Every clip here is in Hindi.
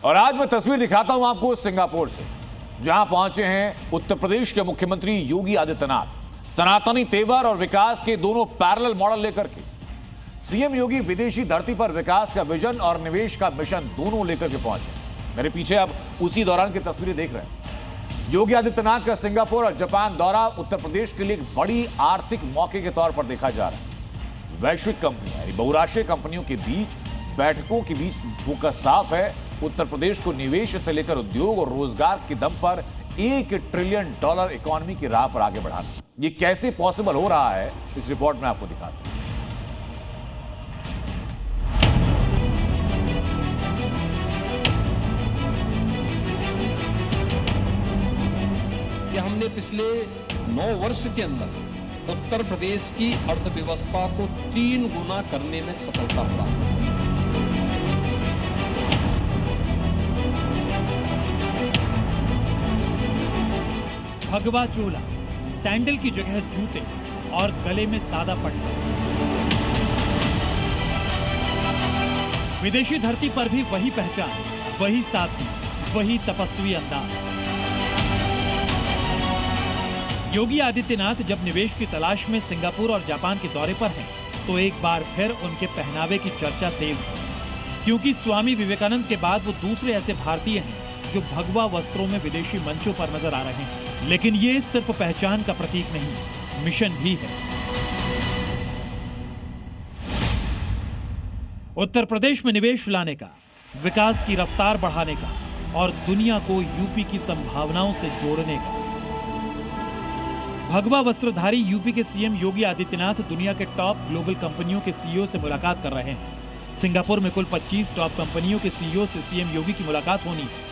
और आज मैं तस्वीर दिखाता हूं आपको सिंगापुर से, जहां पहुंचे हैं उत्तर प्रदेश के मुख्यमंत्री योगी आदित्यनाथ। सनातनी तेवर और विकास के दोनों पैरेलल मॉडल लेकर के सीएम योगी विदेशी धरती पर विकास का विजन और निवेश का मिशन दोनों लेकर के पहुंचे। मेरे पीछे अब उसी दौरान की तस्वीरें देख रहे हैं। योगी आदित्यनाथ का सिंगापुर और जापान दौरा उत्तर प्रदेश के लिए एक बड़ी आर्थिक मौके के तौर पर देखा जा रहा है। वैश्विक कंपनियां यानी बहुराष्ट्रीय कंपनियों के बीच बैठकों के बीच फोकस साफ है। उत्तर प्रदेश को निवेश से लेकर उद्योग और रोजगार के दम पर $1 ट्रिलियन इकोनॉमी की राह पर आगे बढ़ाना। ये कैसे पॉसिबल हो रहा है, इस रिपोर्ट में आपको दिखाता हूं। हमने पिछले 9 वर्ष के अंदर उत्तर प्रदेश की अर्थव्यवस्था को 3 गुना करने में सफलता प्राप्त की। भगवा चोला, सैंडल की जगह जूते और गले में सादा पट्टा। विदेशी धरती पर भी वही पहचान, वही सादगी, वही तपस्वी अंदाज। योगी आदित्यनाथ जब निवेश की तलाश में सिंगापुर और जापान के दौरे पर हैं, तो एक बार फिर उनके पहनावे की चर्चा तेज है, क्योंकि स्वामी विवेकानंद के बाद वो दूसरे ऐसे भारतीय हैं जो भगवा वस्त्रों में विदेशी मंचों पर नजर आ रहे हैं। लेकिन ये सिर्फ पहचान का प्रतीक नहीं, मिशन भी है। उत्तर प्रदेश में निवेश लाने का, विकास की रफ्तार बढ़ाने का और दुनिया को यूपी की संभावनाओं से जोड़ने का। भगवा वस्त्रधारी यूपी के सीएम योगी आदित्यनाथ दुनिया के टॉप ग्लोबल कंपनियों के सीईओ से मुलाकात कर रहे हैं। सिंगापुर में कुल 25 टॉप कंपनियों के सीईओ से सीएम योगी की मुलाकात होनी है।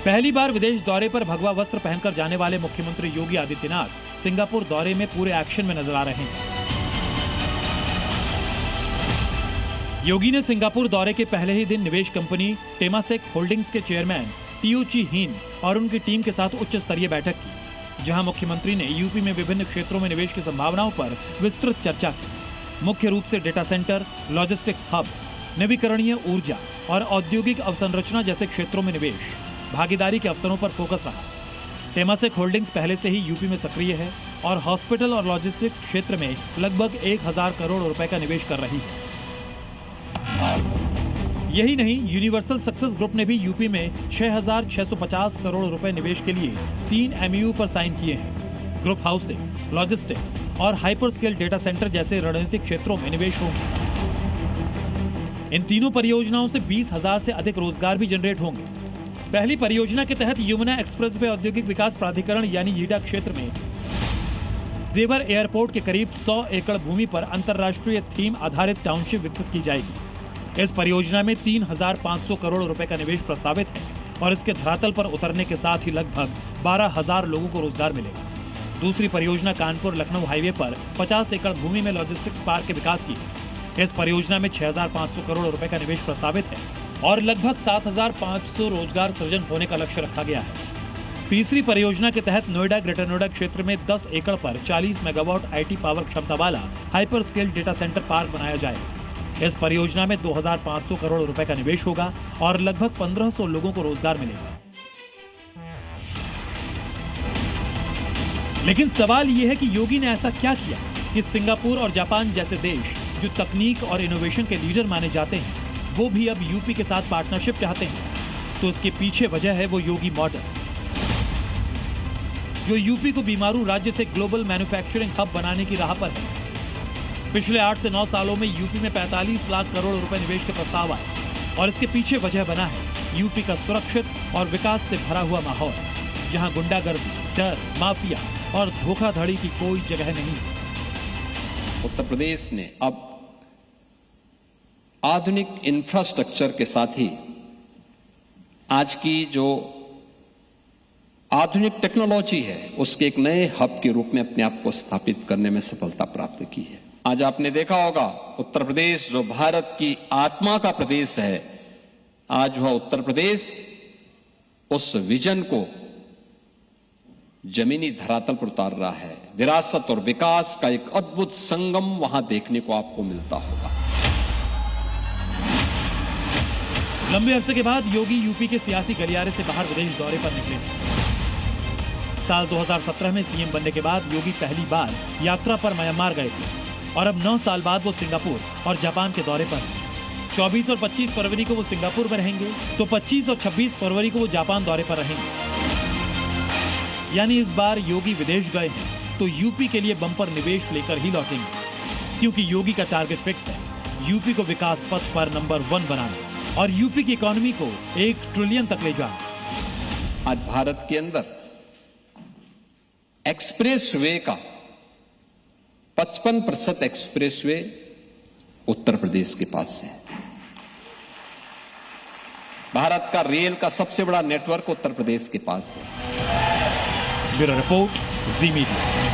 पहली बार विदेश दौरे पर भगवा वस्त्र पहनकर जाने वाले मुख्यमंत्री योगी आदित्यनाथ सिंगापुर दौरे में पूरे एक्शन में नजर आ रहे हैं। योगी ने सिंगापुर दौरे के पहले ही दिन निवेश कंपनी टेमासेक होल्डिंग्स के चेयरमैन टीओ ची हीन और उनकी टीम के साथ उच्च स्तरीय बैठक की, जहां मुख्यमंत्री ने यूपी में विभिन्न क्षेत्रों में निवेश की संभावनाओं पर विस्तृत चर्चा की। मुख्य रूप से डेटा सेंटर, लॉजिस्टिक्स हब, नवीकरणीय ऊर्जा और औद्योगिक अवसंरचना जैसे क्षेत्रों में निवेश, भागीदारी के अवसरों पर फोकस रहा। टेमासेक होल्डिंग्स पहले से ही यूपी में सक्रिय है और हॉस्पिटल और लॉजिस्टिक्स क्षेत्र में लगभग 1000 करोड़ रुपए का निवेश कर रही है। यही नहीं, यूनिवर्सल सक्सेस ग्रुप ने भी यूपी में 6650 करोड़ रुपए निवेश के लिए 3 MOU पर साइन किए हैं। ग्रुप हाउसिंग, लॉजिस्टिक्स और हाइपर स्केल डेटा सेंटर जैसे रणनीतिक क्षेत्रों में निवेश होंगे। इन तीनों परियोजनाओं से 20,000 से अधिक रोजगार भी जनरेट होंगे। पहली परियोजना के तहत यमुना एक्सप्रेसवे औद्योगिक विकास प्राधिकरण यानी यीडा क्षेत्र में जेवर एयरपोर्ट के करीब 100 एकड़ भूमि पर अंतर्राष्ट्रीय थीम आधारित टाउनशिप विकसित की जाएगी। इस परियोजना में 3500 करोड़ रुपए का निवेश प्रस्तावित है और इसके धरातल पर उतरने के साथ ही लगभग 12,000 लोगों को रोजगार मिलेगा। दूसरी परियोजना कानपुर लखनऊ हाईवे पर 50 एकड़ भूमि में लॉजिस्टिक्स पार्क के विकास की है। इस परियोजना में 6500 करोड़ रुपए का निवेश प्रस्तावित है और लगभग 7500 रोजगार सृजन होने का लक्ष्य रखा गया है। तीसरी परियोजना के तहत नोएडा ग्रेटर नोएडा क्षेत्र में 10 एकड़ पर 40 मेगावाट IT पावर क्षमता वाला hyper scale data centre park बनाया जाएगा। इस परियोजना में 2500 करोड़ रुपए का निवेश होगा और लगभग 1500 लोगों को रोजगार मिलेगा। लेकिन सवाल यह है कि योगी ने ऐसा क्या किया कि सिंगापुर और जापान जैसे देश जो तकनीक और इनोवेशन के लीडर माने जाते हैं, वो भी अब यूपी के साथ पार्टनरशिप चाहते हैं। तो इसके पीछे वजह है वो योगी मॉडल, जो यूपी को बीमारू राज्य से ग्लोबल मैन्युफैक्चरिंग हब बनाने की राह पर है। पिछले 8 से 9 सालों में यूपी में 45 लाख करोड़ रुपए निवेश के प्रस्ताव आए और इसके पीछे वजह बना है यूपी का सुरक्षित और विकास से भरा हुआ माहौल, जहां गुंडागर्दी, डर, माफिया और धोखाधड़ी की कोई जगह नहीं है। उत्तर प्रदेश ने अब आधुनिक इंफ्रास्ट्रक्चर के साथ ही आज की जो आधुनिक टेक्नोलॉजी है, उसके एक नए हब के रूप में अपने आप को स्थापित करने में सफलता प्राप्त की है। आज आपने देखा होगा, उत्तर प्रदेश जो भारत की आत्मा का प्रदेश है, आज वह उत्तर प्रदेश उस विजन को जमीनी धरातल पर उतार रहा है। विरासत और विकास का एक अद्भुत संगम वहां देखने को आपको मिलता होगा। लंबे अरसे के बाद योगी यूपी के सियासी गलियारे से बाहर विदेश दौरे पर निकले। साल 2017 में सीएम बनने के बाद योगी पहली बार यात्रा पर म्यांमार गए थे और अब 9 साल बाद वो सिंगापुर और जापान के दौरे पर हैं। 24 और 25 फरवरी को वो सिंगापुर में रहेंगे तो 25 और 26 फरवरी को वो जापान दौरे पर रहेंगे। यानी इस बार योगी विदेश गए हैं तो यूपी के लिए बम्पर निवेश लेकर ही लौटेंगे, क्योंकि योगी का टारगेट फिक्स है, यूपी को विकास पथ पर नंबर 1 बनाना और यूपी की इकोनॉमी को 1 ट्रिलियन तक ले जाना। आज भारत के अंदर एक्सप्रेस वे का 55% एक्सप्रेस वे उत्तर प्रदेश के पास है। भारत का रेल का सबसे बड़ा नेटवर्क उत्तर प्रदेश के पास है। ब्यूरो रिपोर्ट, जी मीडिया।